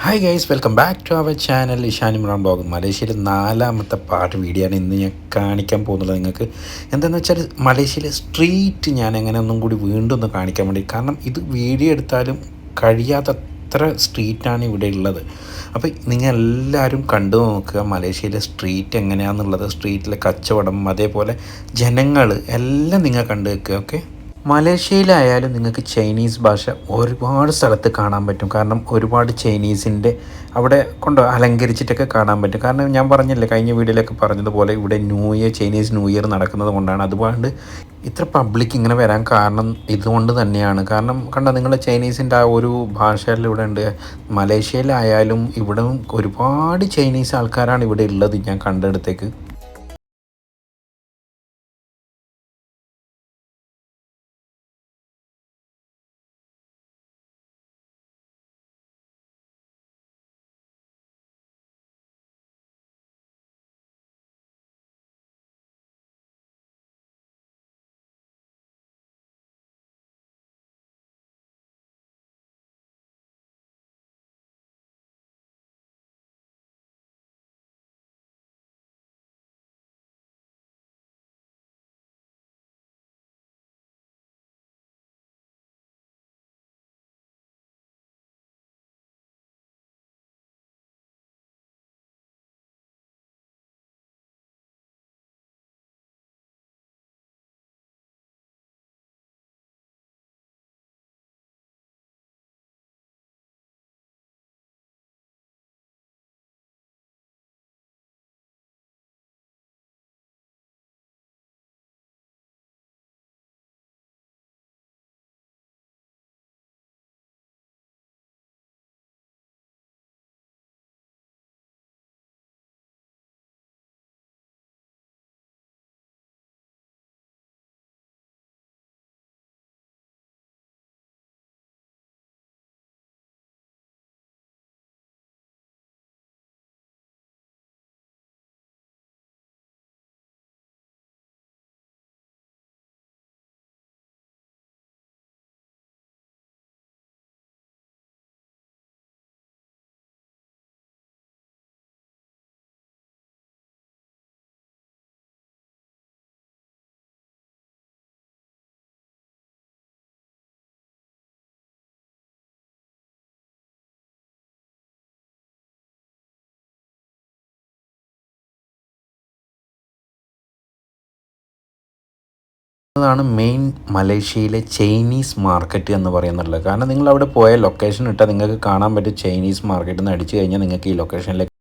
Hi guys, welcome back to our channel Ishan Imran blog. മലേഷ്യയിലെ നാലാമത്തെ part video ആണ് ഇന്ന് ഞാൻ കാണിക്കാൻ പോകുന്നത് നിങ്ങൾക്ക്. എന്താണെന്ന് വെച്ചാൽ മലേഷ്യയിലെ സ്ട്രീറ്റ് ഞാൻ എങ്ങനെ ഒന്നും കൂടി വീണ്ടും ഒന്ന് കാണിക്കാൻ വേണ്ടി, കാരണം ഇത് വീഡിയോ എടുത്താലും കഴിയാത്തത്ര സ്ട്രീറ്റാണ് ഇവിടെ ഉള്ളത്. അപ്പോൾ നിങ്ങൾ എല്ലാവരും കണ്ടു നോക്കുക മലേഷ്യയിലെ സ്ട്രീറ്റ് എങ്ങനെയാണെന്നുള്ളത്. സ്ട്രീറ്റിലെ കച്ചവടം, അതേപോലെ ജനങ്ങൾ എല്ലാം നിങ്ങൾ കണ്ടു വെക്കുക. ഓക്കെ, മലേഷ്യയിലായാലും നിങ്ങൾക്ക് ചൈനീസ് ഭാഷ ഒരുപാട് സ്ഥലത്ത് കാണാൻ പറ്റും. കാരണം ഒരുപാട് ചൈനീസിൻ്റെ അവിടെ കൊണ്ട് അലങ്കരിച്ചിട്ടൊക്കെ കാണാൻ പറ്റും. കാരണം ഞാൻ പറഞ്ഞില്ലേ, കഴിഞ്ഞ വീഡിയോയിലൊക്കെ പറഞ്ഞതുപോലെ ഇവിടെ ചൈനീസ് ന്യൂ ഇയർ നടക്കുന്നത് കൊണ്ടാണ്. അതുകൊണ്ട് ഇത്ര പബ്ലിക് ഇങ്ങനെ വരാൻ കാരണം ഇതുകൊണ്ട് തന്നെയാണ്. കാരണം കണ്ടോ, നിങ്ങൾ ചൈനീസിൻ്റെ ആ ഒരു ഭാഷയെല്ലാം ഇവിടെ ഉണ്ട്. മലേഷ്യയിലായാലും ഇവിടെ ഒരുപാട് ചൈനീസ് ആൾക്കാരാണ് ഇവിടെ ഉള്ളത് ഞാൻ കണ്ടെടുത്തേക്ക്. ാണ് മെയിൻ മലേഷ്യയിലെ ചൈനീസ് മാർക്കറ്റ് എന്ന് പറയുന്നുള്ളത്. കാരണം നിങ്ങൾ അവിടെ പോയ ലൊക്കേഷൻ ഇട്ടാൽ നിങ്ങൾക്ക് കാണാൻ പറ്റും. ചൈനീസ് മാർക്കറ്റ് എന്ന് അടിച്ചു കഴിഞ്ഞാൽ നിങ്ങൾക്ക് ഈ ലൊക്കേഷനിലേക്ക്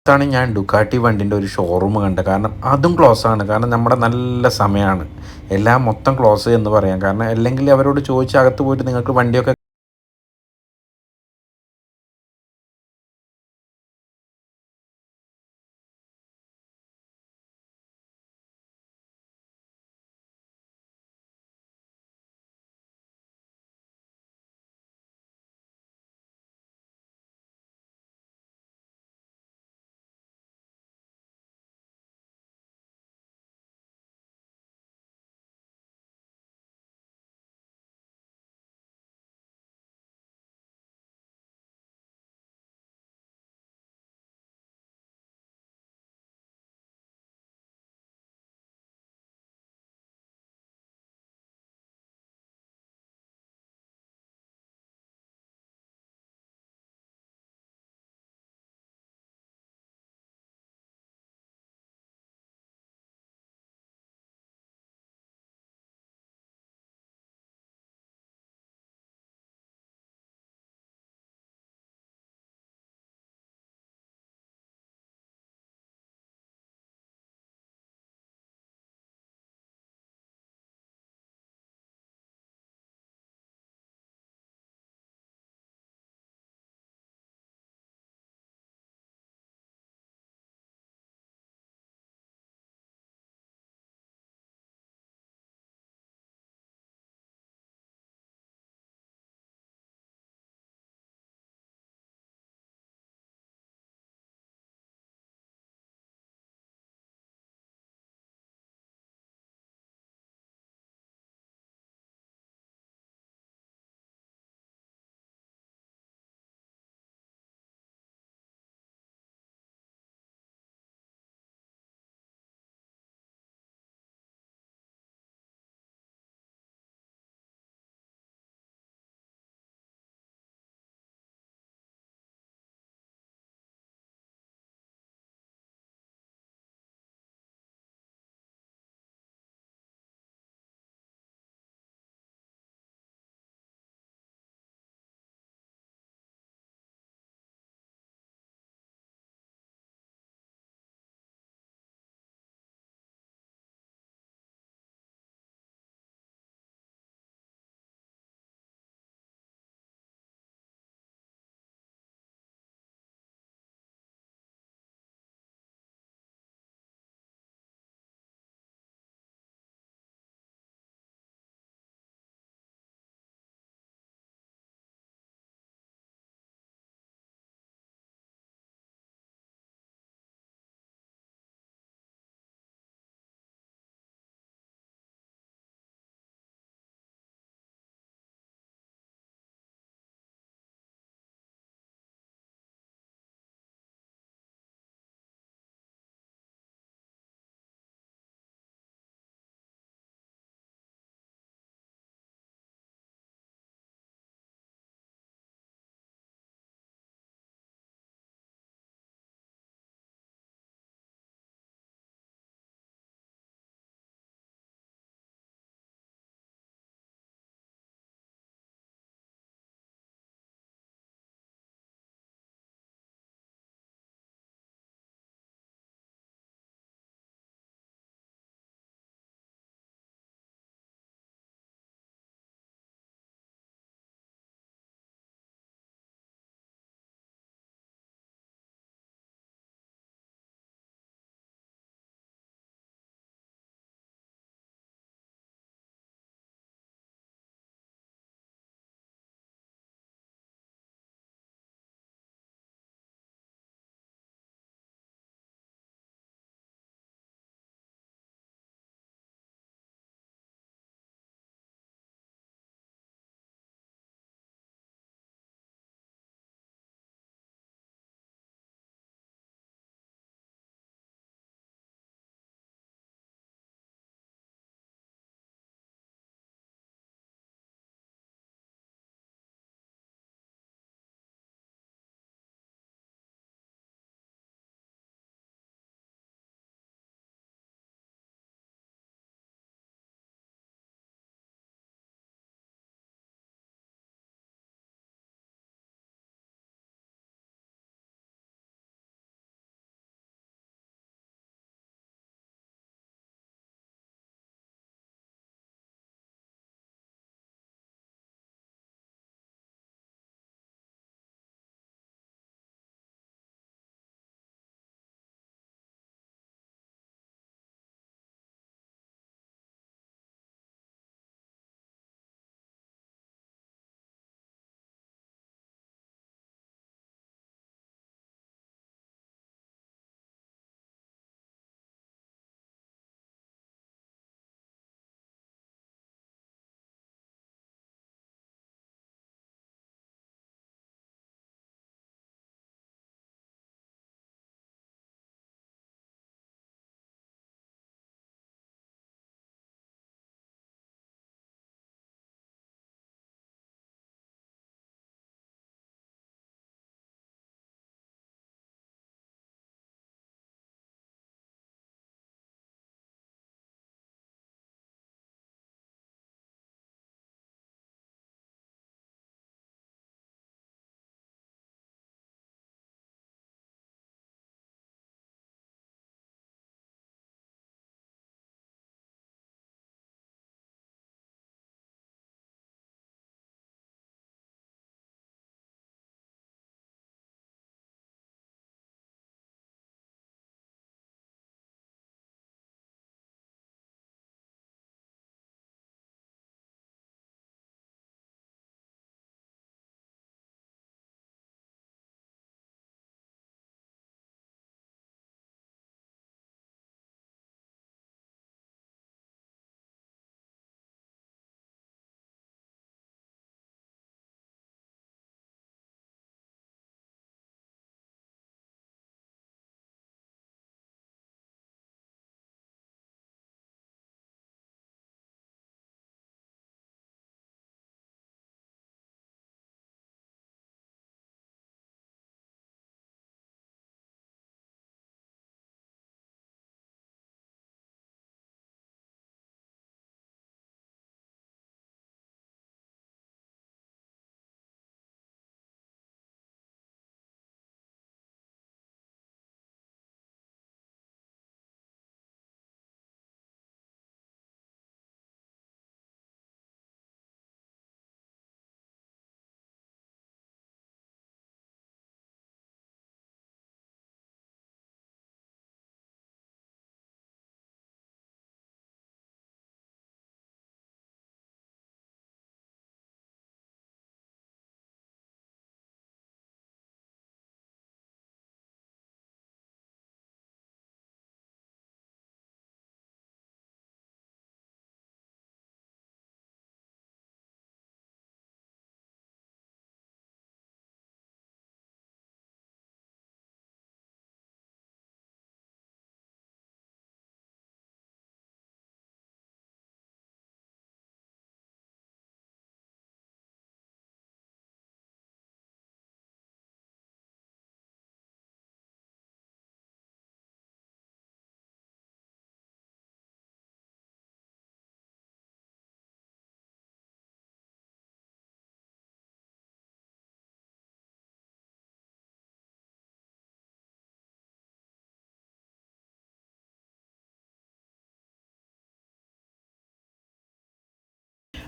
ാണ് ഞാൻ ഡുക്കാട്ടി വണ്ടിൻ്റെ ഒരു ഷോറൂം കണ്ടത്. കാരണം അതും ക്ലോസ് ആണ്. കാരണം നമ്മുടെ നല്ല സമയമാണ്, എല്ലാം മൊത്തം ക്ലോസ് എന്ന് പറയാം. കാരണം അല്ലെങ്കിൽ അവരോട് ചോദിച്ച് അകത്ത് പോയിട്ട് നിങ്ങൾക്ക് വണ്ടിയൊക്കെ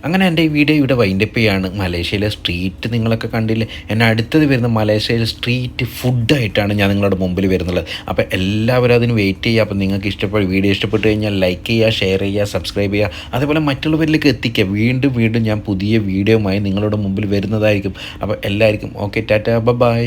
അങ്ങനെ എൻ്റെ ഈ വീഡിയോ ഇവിടെ വൈൻഡപ്പ് ചെയ്യാണ്. മലേഷ്യയിലെ സ്ട്രീറ്റ് നിങ്ങളൊക്കെ കണ്ടില്ലേ. എന്നെ അടുത്തത് വരുന്ന മലേഷ്യയിലെ സ്ട്രീറ്റ് ഫുഡായിട്ടാണ് ഞാൻ നിങ്ങളുടെ മുമ്പിൽ വരുന്നത്. അപ്പോൾ എല്ലാവരും അതിന് വെയിറ്റ് ചെയ്യുക. അപ്പോൾ നിങ്ങൾക്ക് വീഡിയോ ഇഷ്ടപ്പെട്ട് കഴിഞ്ഞാൽ ലൈക്ക് ചെയ്യുക, ഷെയർ ചെയ്യുക, സബ്സ്ക്രൈബ് ചെയ്യുക, അതേപോലെ മറ്റുള്ളവരിലേക്ക് എത്തിക്കുക. വീണ്ടും വീണ്ടും ഞാൻ പുതിയ വീഡിയോയുമായി നിങ്ങളുടെ മുമ്പിൽ വരുന്നതായിരിക്കും. അപ്പോൾ എല്ലാവർക്കും ഓക്കെ, ടാറ്റ, ബൈ.